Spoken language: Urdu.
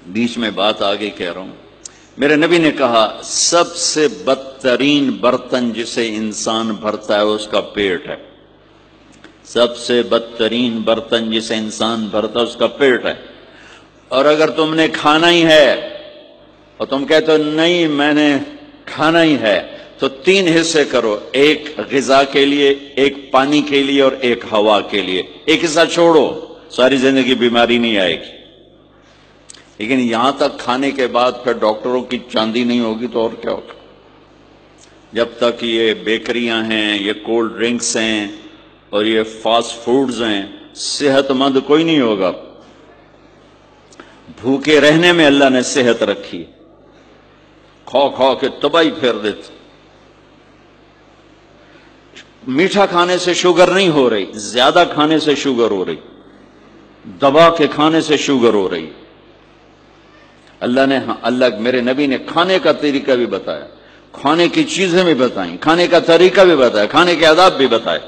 بیچ میں بات آگے کہہ رہا ہوں. میرے نبی نے کہا سب سے بدترین برتن جسے انسان بھرتا ہے اس کا پیٹ ہے. سب سے بدترین برتن جسے انسان بھرتا ہے اس کا پیٹ ہے. اور اگر تم نے کھانا ہی ہے اور تم کہتے ہو نہیں میں نے کھانا ہی ہے تو 3 حصے کرو، ایک غذا کے لیے، ایک پانی کے لیے اور ایک ہوا کے لیے. ایک حصہ چھوڑو، ساری زندگی بیماری نہیں آئے گی. لیکن یہاں تک کھانے کے بعد پھر ڈاکٹروں کی چاندی نہیں ہوگی تو اور کیا ہوگا؟ جب تک یہ بیکریاں ہیں، یہ کولڈ ڈرنکس ہیں اور یہ فاسٹ فوڈز ہیں، صحت مند کوئی نہیں ہوگا. بھوکے رہنے میں اللہ نے صحت رکھی، کھا کھا کے تباہی پھیر دیتے. میٹھا کھانے سے شوگر نہیں ہو رہی، زیادہ کھانے سے شوگر ہو رہی، دبا کے کھانے سے شوگر ہو رہی. اللہ میرے نبی نے کھانے کا طریقہ بھی بتایا، کھانے کی چیزیں بھی بتائیں، کھانے کا طریقہ بھی بتایا، کھانے کے آداب بھی بتائے.